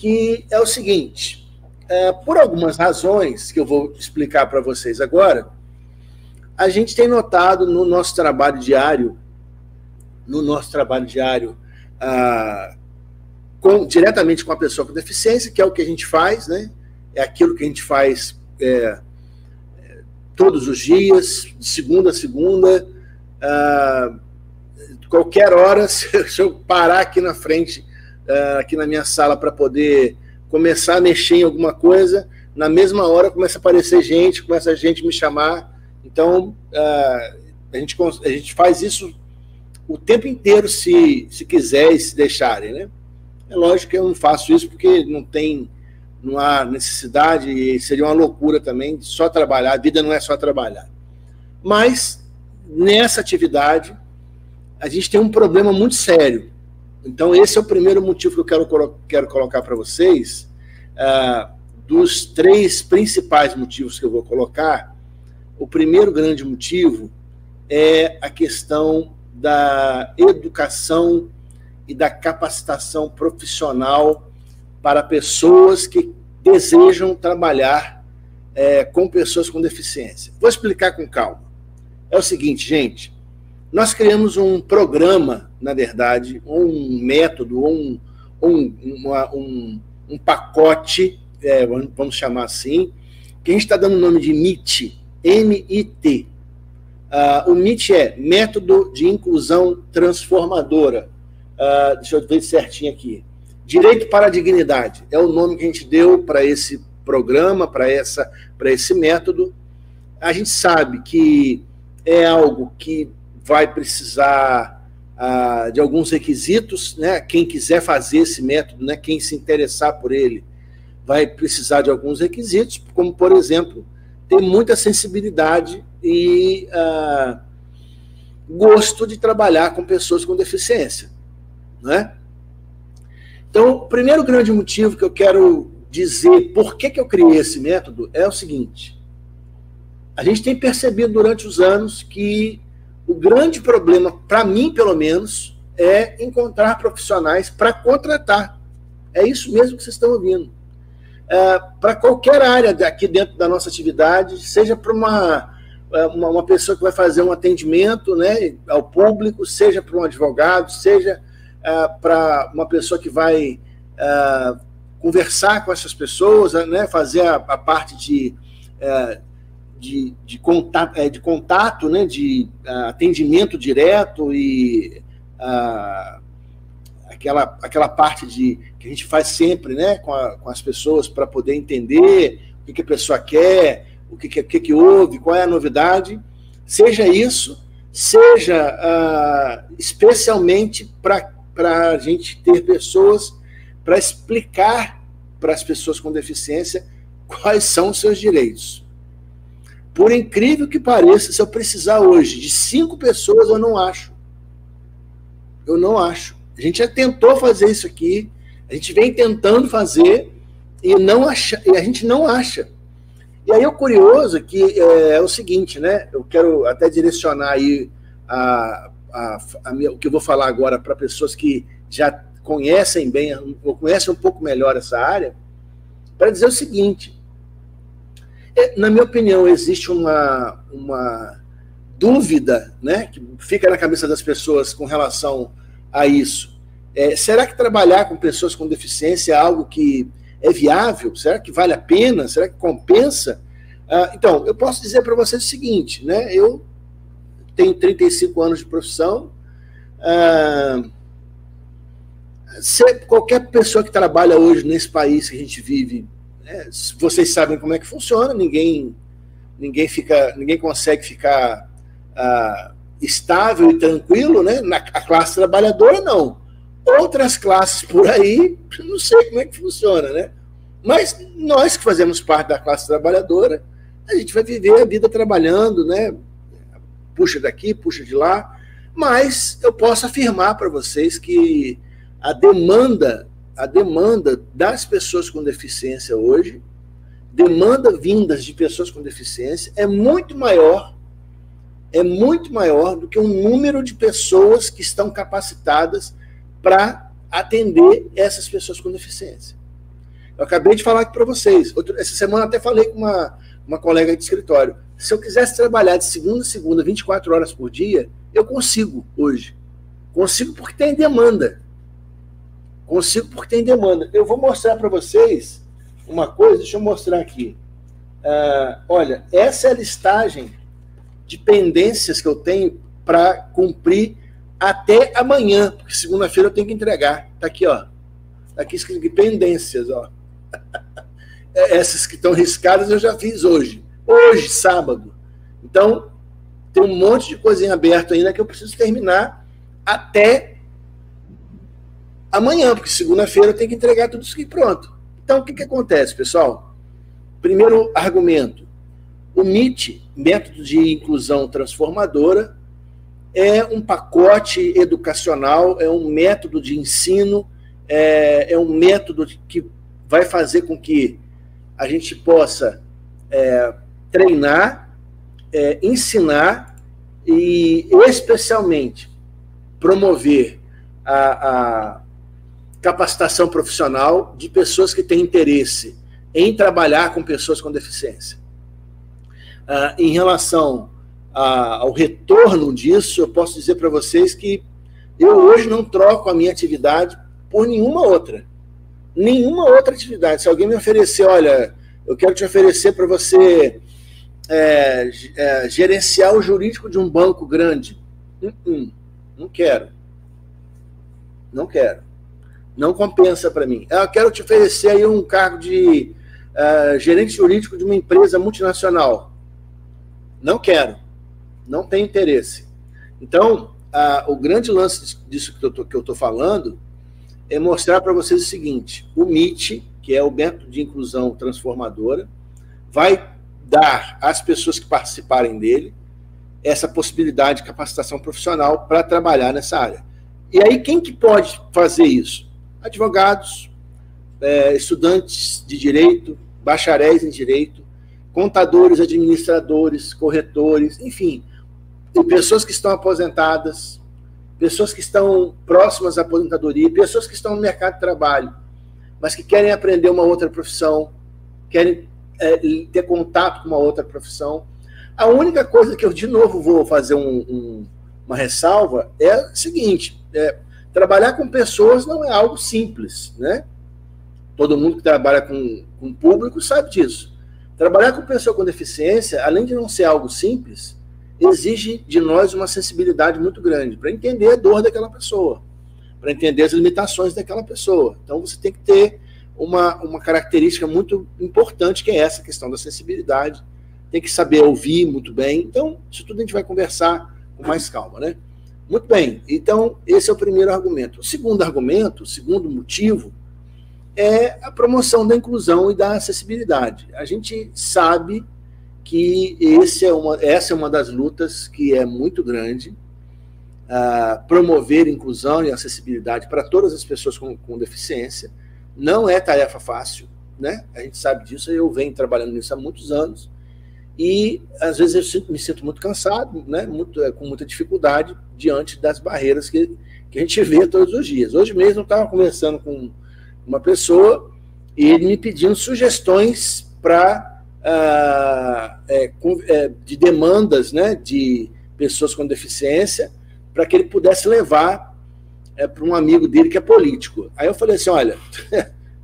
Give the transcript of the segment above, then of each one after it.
que é o seguinte, por algumas razões que eu vou explicar para vocês agora, a gente tem notado no nosso trabalho diário, diretamente com a pessoa com deficiência, que é o que a gente faz, né? É aquilo que a gente faz todos os dias, de segunda a segunda, qualquer hora, se eu parar aqui na frente, aqui na minha sala para poder começar a mexer em alguma coisa, na mesma hora começa a aparecer gente, começa a gente me chamar. Então, a gente faz isso o tempo inteiro, se quiser e se deixarem, né? É lógico que eu não faço isso porque não há necessidade, e seria uma loucura também só trabalhar, a vida não é só trabalhar. Mas, nessa atividade, a gente tem um problema muito sério. Então, esse é o primeiro motivo que eu quero colocar para vocês. Dos 3 principais motivos que eu vou colocar, o primeiro grande motivo é a questão da educação e da capacitação profissional para pessoas que desejam trabalhar com pessoas com deficiência. Vou explicar com calma. É o seguinte, gente, nós criamos um programa, na verdade, um método, um pacote, vamos chamar assim, que a gente está dando o nome de MIT, M-I-T. O MIT é Método de Inclusão Transformadora. Deixa eu ver certinho aqui. Direito para a Dignidade é o nome que a gente deu para esse programa, para esse método. A gente sabe que é algo que vai precisar de alguns requisitos, né? Quem quiser fazer esse método, né? Quem se interessar por ele, vai precisar de alguns requisitos, como, por exemplo, ter muita sensibilidade e gosto de trabalhar com pessoas com deficiência, né? Então, o primeiro grande motivo que eu quero dizer por que eu criei esse método é o seguinte: a gente tem percebido durante os anos que o grande problema, para mim pelo menos, é encontrar profissionais para contratar. É isso mesmo que vocês estão ouvindo. Para qualquer área aqui dentro da nossa atividade, seja para uma pessoa que vai fazer um atendimento, né, ao público, seja para um advogado, seja para uma pessoa que vai conversar com essas pessoas, né, fazer a parte de contato, né, de atendimento direto e aquela parte que a gente faz sempre, né, com as pessoas para poder entender o que a pessoa quer, o que houve, qual é a novidade, seja isso, seja especialmente para a gente ter pessoas para explicar para as pessoas com deficiência quais são os seus direitos. Por incrível que pareça, se eu precisar hoje de 5 pessoas, eu não acho. Eu não acho. A gente já tentou fazer isso aqui, a gente vem tentando fazer e a gente não acha. E aí o curioso que é o seguinte, né? Eu quero até direcionar aí o que eu vou falar agora para pessoas que já conhecem bem, ou conhecem um pouco melhor essa área, para dizer o seguinte: na minha opinião, existe uma dúvida, né, que fica na cabeça das pessoas com relação a isso. Será que trabalhar com pessoas com deficiência é algo que é viável? Será que vale a pena? Será que compensa? Então, eu posso dizer para vocês o seguinte, né, eu tenho 35 anos de profissão, qualquer pessoa que trabalha hoje nesse país que a gente vive, vocês sabem como é que funciona, ninguém consegue ficar estável e tranquilo, né? A classe trabalhadora, não. Outras classes por aí, não sei como é que funciona, né? Mas nós que fazemos parte da classe trabalhadora, a gente vai viver a vida trabalhando, né? Puxa daqui, puxa de lá, mas eu posso afirmar para vocês que a demanda das pessoas com deficiência hoje, demanda vindas de pessoas com deficiência, é muito maior do que o número de pessoas que estão capacitadas para atender essas pessoas com deficiência. Eu acabei de falar aqui para vocês. Essa semana até falei com uma colega de escritório. Se eu quisesse trabalhar de segunda a segunda, 24 horas por dia, eu consigo hoje. Consigo porque tem demanda. Consigo porque tem demanda. Eu vou mostrar para vocês uma coisa, deixa eu mostrar aqui. Olha, essa é a listagem de pendências que eu tenho para cumprir até amanhã, porque segunda-feira eu tenho que entregar. Está aqui, ó. Está aqui escrito aqui, pendências, ó. Essas que estão riscadas eu já fiz hoje. Hoje, sábado. Então, tem um monte de coisa em aberto ainda que eu preciso terminar até amanhã, porque segunda-feira eu tenho que entregar tudo isso aqui pronto. Então, o que acontece, pessoal? Primeiro argumento. O MIT, Método de Inclusão Transformadora, é um pacote educacional, é um método de ensino, é um método que vai fazer com que a gente possa treinar, ensinar e, especialmente, promover a capacitação profissional de pessoas que têm interesse em trabalhar com pessoas com deficiência. Em relação ao retorno disso, eu posso dizer para vocês que eu hoje não troco a minha atividade por nenhuma outra. Nenhuma outra atividade. Se alguém me oferecer, olha, eu quero te oferecer para você gerenciar o jurídico de um banco grande. Não quero. Não quero. Não compensa para mim. Eu quero te oferecer aí um cargo de gerente jurídico de uma empresa multinacional. Não quero. Não tenho interesse. Então, o grande lance disso que eu estou falando é mostrar para vocês o seguinte: o MIT, que é o Método de Inclusão Transformadora, vai dar às pessoas que participarem dele essa possibilidade de capacitação profissional para trabalhar nessa área. E aí, quem que pode fazer isso? Advogados, estudantes de direito, bacharéis em direito, contadores, administradores, corretores, enfim, pessoas que estão aposentadas, pessoas que estão próximas à aposentadoria, pessoas que estão no mercado de trabalho, mas que querem aprender uma outra profissão, querem ter contato com uma outra profissão. A única coisa que eu, de novo, vou fazer uma ressalva é o seguinte: trabalhar com pessoas não é algo simples, né? Todo mundo que trabalha com público sabe disso. Trabalhar com pessoa com deficiência, além de não ser algo simples, exige de nós uma sensibilidade muito grande para entender a dor daquela pessoa, para entender as limitações daquela pessoa. Então, você tem que ter uma característica muito importante, que é essa questão da sensibilidade. Tem que saber ouvir muito bem. Então, isso tudo a gente vai conversar com mais calma, né? Muito bem. Então, esse é o primeiro argumento. O segundo argumento, o segundo motivo, é a promoção da inclusão e da acessibilidade. A gente sabe que essa é uma das lutas que é muito grande, promover inclusão e acessibilidade para todas as pessoas com deficiência. Não é tarefa fácil, né? A gente sabe disso, eu venho trabalhando nisso há muitos anos, e às vezes eu me sinto muito cansado, né? Com muita dificuldade diante das barreiras que a gente vê todos os dias. Hoje mesmo eu estava conversando com uma pessoa e ele me pedindo sugestões de demandas, né, de pessoas com deficiência, para que ele pudesse levar para um amigo dele que é político. Aí eu falei assim: olha,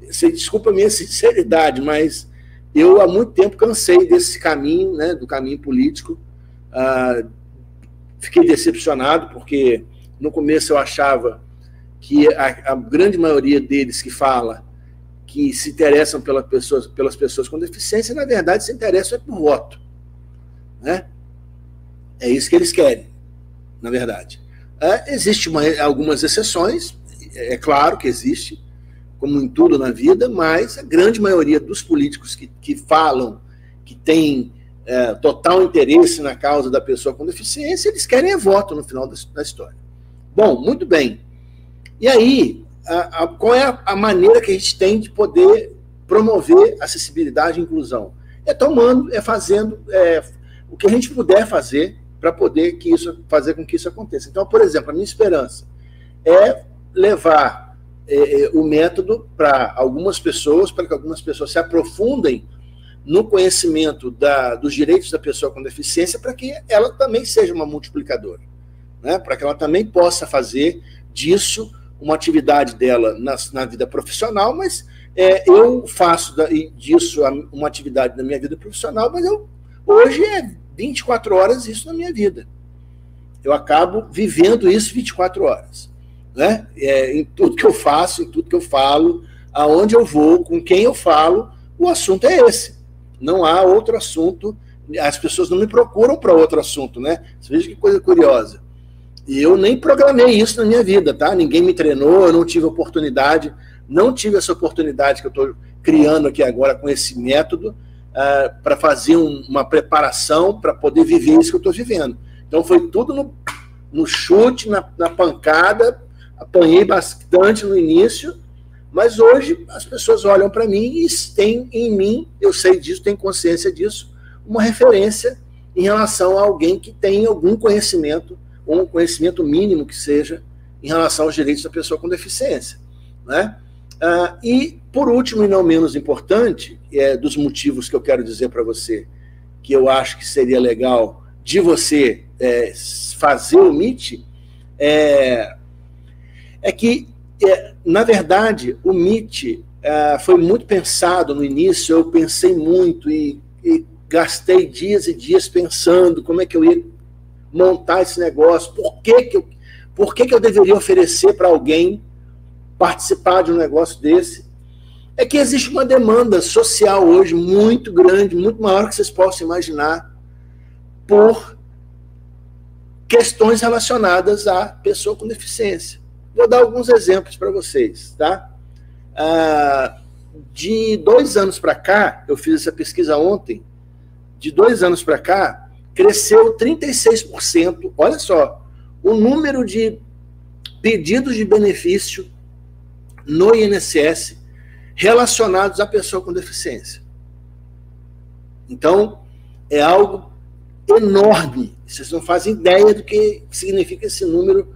você desculpa a minha sinceridade, mas eu há muito tempo cansei desse caminho, né, do caminho político. Fiquei decepcionado, porque no começo eu achava que a grande maioria deles que fala que se interessam pelas pessoas com deficiência, na verdade, se interessam por voto, né? É isso que eles querem, na verdade. Existem algumas exceções, é claro que existe, como em tudo na vida, mas a grande maioria dos políticos que falam, que têm total interesse na causa da pessoa com deficiência, eles querem voto no final da história. Bom, muito bem. E aí, qual é a maneira que a gente tem de poder promover acessibilidade e inclusão? Fazendo o que a gente puder fazer para poder fazer com que isso aconteça. Então, por exemplo, a minha esperança é levar o método para algumas pessoas, para que algumas pessoas se aprofundem no conhecimento dos direitos da pessoa com deficiência, para que ela também seja uma multiplicadora, né? Para que ela também possa fazer disso uma atividade dela na vida profissional, mas eu faço disso uma atividade na minha vida profissional, mas hoje é 24 horas isso na minha vida. Eu acabo vivendo isso 24 horas. Né? Em tudo que eu faço, em tudo que eu falo, aonde eu vou, com quem eu falo, o assunto é esse. Não há outro assunto, as pessoas não me procuram para outro assunto, né? Você veja que coisa curiosa. E eu nem programei isso na minha vida, tá? Ninguém me treinou, eu não tive oportunidade, não tive essa oportunidade que eu estou criando aqui agora com esse método, para fazer uma preparação para poder viver isso que eu estou vivendo. Então foi tudo no chute, na pancada. Apanhei bastante no início, mas hoje as pessoas olham para mim e têm em mim, eu sei disso, tenho consciência disso, uma referência em relação a alguém que tem algum conhecimento, ou um conhecimento mínimo que seja, em relação aos direitos da pessoa com deficiência. Né? E, por último e não menos importante, dos motivos que eu quero dizer para você, que eu acho que seria legal de você fazer o MIT, que, na verdade, o MIT foi muito pensado no início, eu pensei muito e gastei dias e dias pensando como é que eu ia montar esse negócio, por que eu deveria oferecer para alguém participar de um negócio desse. É que existe uma demanda social hoje muito grande, muito maior que vocês possam imaginar, por questões relacionadas à pessoa com deficiência. Vou dar alguns exemplos para vocês, tá? De 2 anos para cá, eu fiz essa pesquisa ontem, de 2 anos para cá, cresceu 36%, olha só, o número de pedidos de benefício no INSS relacionados à pessoa com deficiência. Então, é algo enorme, vocês não fazem ideia do que significa esse número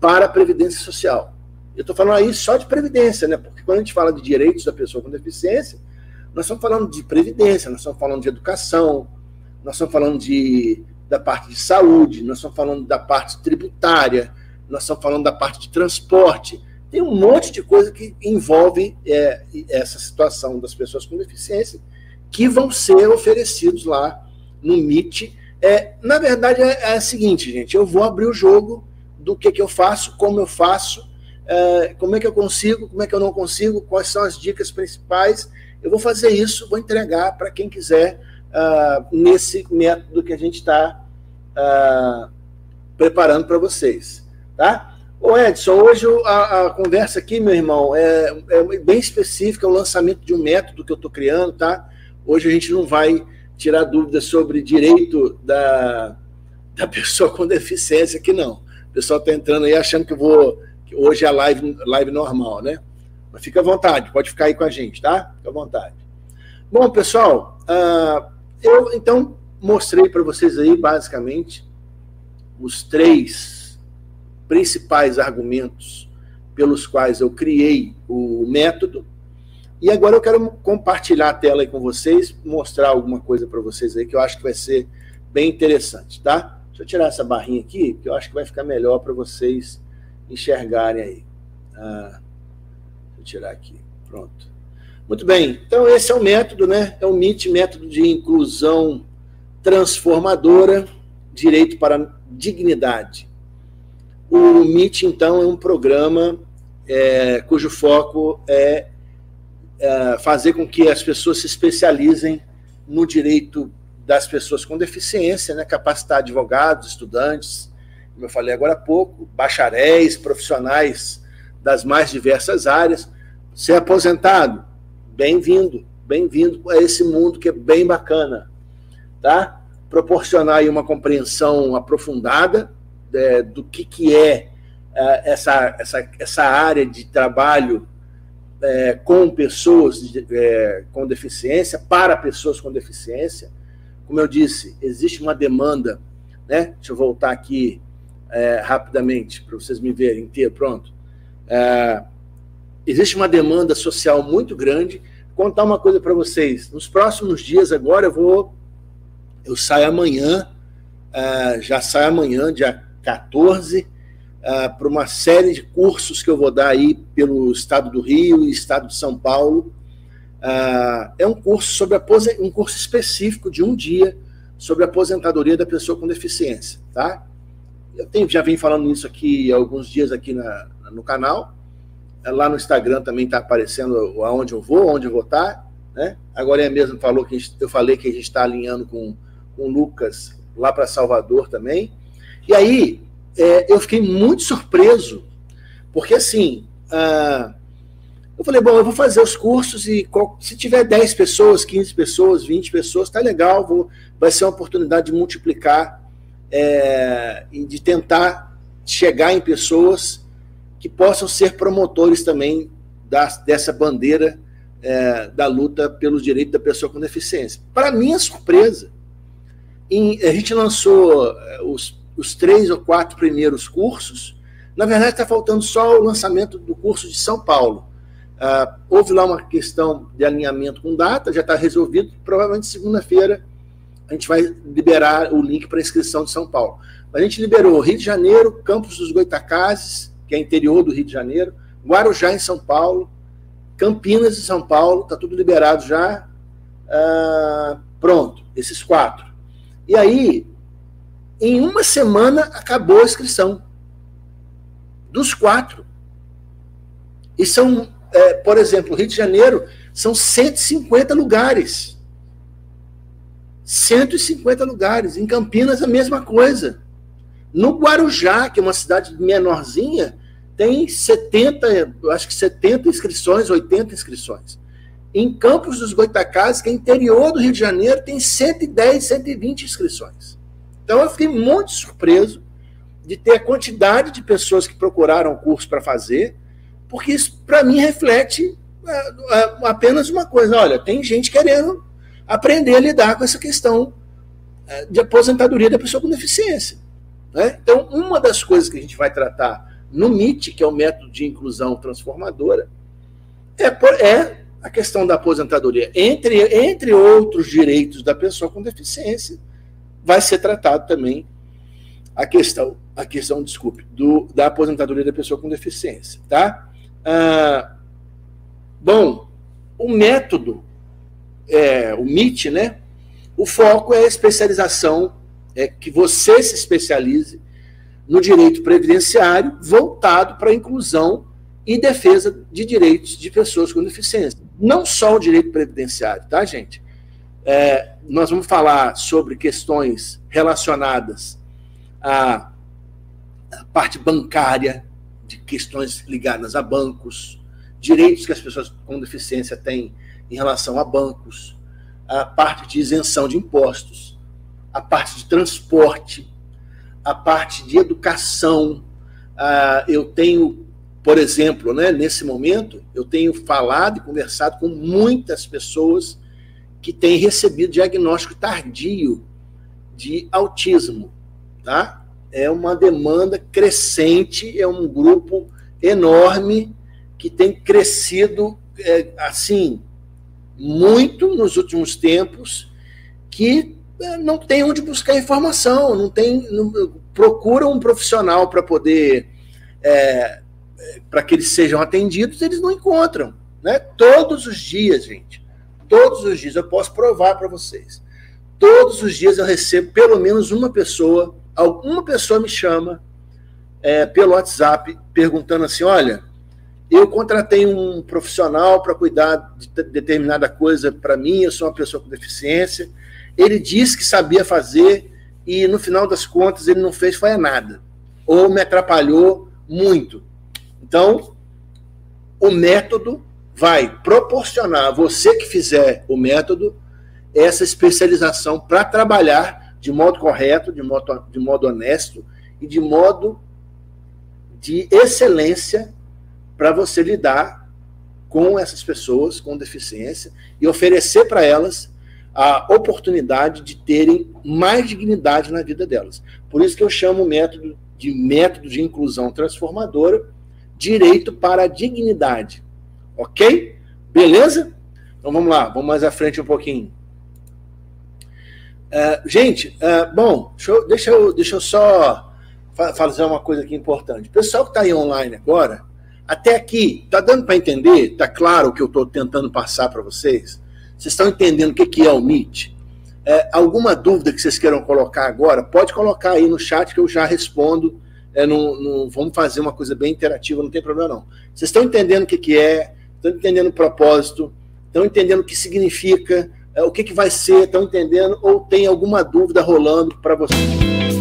para a Previdência Social. Eu estou falando aí só de Previdência, né? Porque quando a gente fala de direitos da pessoa com deficiência, nós estamos falando de Previdência, nós estamos falando de educação, nós estamos falando da parte de saúde, nós estamos falando da parte tributária, nós estamos falando da parte de transporte. Tem um monte de coisa que envolve essa situação das pessoas com deficiência que vão ser oferecidos lá no MIT. Na verdade, é a seguinte, gente, eu vou abrir o jogo do que eu faço, como eu faço, como é que eu consigo, como é que eu não consigo, quais são as dicas principais. Eu vou fazer isso, vou entregar para quem quiser nesse método que a gente está preparando para vocês. Tá? Ô Edson, hoje a conversa aqui, meu irmão, é bem específica, é o lançamento de um método que eu estou criando. Tá? Hoje a gente não vai tirar dúvidas sobre direito da pessoa com deficiência aqui, não. O pessoal está entrando aí achando que hoje é a live normal, né? Mas fica à vontade, pode ficar aí com a gente, tá? Fica à vontade. Bom, pessoal, eu então mostrei para vocês aí, basicamente, os 3 principais argumentos pelos quais eu criei o método. E agora eu quero compartilhar a tela aí com vocês, mostrar alguma coisa para vocês aí que eu acho que vai ser bem interessante, tá? Deixa eu tirar essa barrinha aqui, que eu acho que vai ficar melhor para vocês enxergarem aí. Deixa eu tirar aqui, pronto. Muito bem, então esse é o método, né? É o MIT, método de inclusão transformadora, direito para dignidade. O MIT, então, é um programa cujo foco é fazer com que as pessoas se especializem no direito das pessoas com deficiência, né, capacitar advogados, estudantes, como eu falei agora há pouco, bacharéis, profissionais das mais diversas áreas. Ser aposentado, bem-vindo a esse mundo que é bem bacana, tá? Proporcionar aí uma compreensão aprofundada do que é essa área de trabalho com pessoas com deficiência, para pessoas com deficiência. Como eu disse, existe uma demanda, né? Deixa eu voltar aqui rapidamente, para vocês me verem inteiro, pronto. existe uma demanda social muito grande. Vou contar uma coisa para vocês. Nos próximos dias agora eu saio amanhã, já saio amanhã, dia 14, para uma série de cursos que eu vou dar aí pelo estado do Rio e estado de São Paulo. É um curso sobre um curso específico de um dia sobre a aposentadoria da pessoa com deficiência, tá? Já vim falando isso aqui há alguns dias aqui no canal. Lá no Instagram também está aparecendo aonde eu vou estar, né? Agora mesmo eu falei que a gente está alinhando com o Lucas lá para Salvador também. E aí eu fiquei muito surpreso, porque assim, eu falei, bom, eu vou fazer os cursos e se tiver 10 pessoas, 15 pessoas, 20 pessoas, tá legal, vai ser uma oportunidade de multiplicar e de tentar chegar em pessoas que possam ser promotores também dessa bandeira da luta pelos direitos da pessoa com deficiência. Para minha surpresa, a gente lançou os 3 ou 4 primeiros cursos. Na verdade, está faltando só o lançamento do curso de São Paulo. Houve lá uma questão de alinhamento com data, já está resolvido. Provavelmente segunda-feira a gente vai liberar o link para inscrição de São Paulo. A gente liberou Rio de Janeiro, Campos dos Goytacazes, que é interior do Rio de Janeiro, Guarujá em São Paulo, Campinas em São Paulo, está tudo liberado já. Pronto, esses 4. E aí, em uma semana, acabou a inscrição dos 4. E são, por exemplo, Rio de Janeiro, são 150 lugares. 150 lugares. Em Campinas, a mesma coisa. No Guarujá, que é uma cidade menorzinha, tem 70, eu acho que 70 inscrições, 80 inscrições. Em Campos dos Goytacazes, que é interior do Rio de Janeiro, tem 110, 120 inscrições. Então, eu fiquei muito surpreso de ter a quantidade de pessoas que procuraram o curso para fazer, porque isso, para mim, reflete apenas uma coisa. Olha, tem gente querendo aprender a lidar com essa questão de aposentadoria da pessoa com deficiência, né? Então, uma das coisas que a gente vai tratar no MIT, que é o método de inclusão transformadora, é a questão da aposentadoria. Entre outros direitos da pessoa com deficiência, vai ser tratado também a questão desculpe, da aposentadoria da pessoa com deficiência, tá? Bom, o método, o MIT, né? O foco é a especialização, que você se especialize no direito previdenciário voltado para a inclusão e defesa de direitos de pessoas com deficiência. Não só o direito previdenciário, tá, gente? Nós vamos falar sobre questões relacionadas à parte bancária, de questões ligadas a bancos, direitos que as pessoas com deficiência têm em relação a bancos, a parte de isenção de impostos, a parte de transporte, a parte de educação. Eu tenho, por exemplo, né, nesse momento, eu tenho falado e conversado com muitas pessoas que têm recebido diagnóstico tardio de autismo, tá? É uma demanda crescente, é um grupo enorme que tem crescido, assim, muito nos últimos tempos, que não tem onde buscar informação, não procura um profissional para poder, para que eles sejam atendidos, eles não encontram, né? Todos os dias, gente, todos os dias, eu posso provar para vocês, todos os dias eu recebo pelo menos uma pessoa me chama pelo WhatsApp perguntando assim, olha, eu contratei um profissional para cuidar de determinada coisa para mim, eu sou uma pessoa com deficiência, ele disse que sabia fazer e no final das contas ele não fez foi nada, ou me atrapalhou muito. Então, o método vai proporcionar a você que fizer o método essa especialização para trabalhar de modo correto, de modo honesto e de modo de excelência para você lidar com essas pessoas com deficiência e oferecer para elas a oportunidade de terem mais dignidade na vida delas. Por isso que eu chamo o método de inclusão transformadora, direito para a dignidade. Ok? Beleza? Então vamos lá, vamos mais à frente um pouquinho. Gente, bom, deixa eu só fazer uma coisa aqui importante. O pessoal que está aí online agora, até aqui, está dando para entender? Está claro o que eu estou tentando passar para vocês? Vocês estão entendendo o que é o Meet? Alguma dúvida que vocês queiram colocar agora, pode colocar aí no chat que eu já respondo. Vamos fazer uma coisa bem interativa, não tem problema não. Vocês estão entendendo o que é, estão entendendo o propósito, estão entendendo o que significa, o que vai ser, estão entendendo, ou tem alguma dúvida rolando para vocês?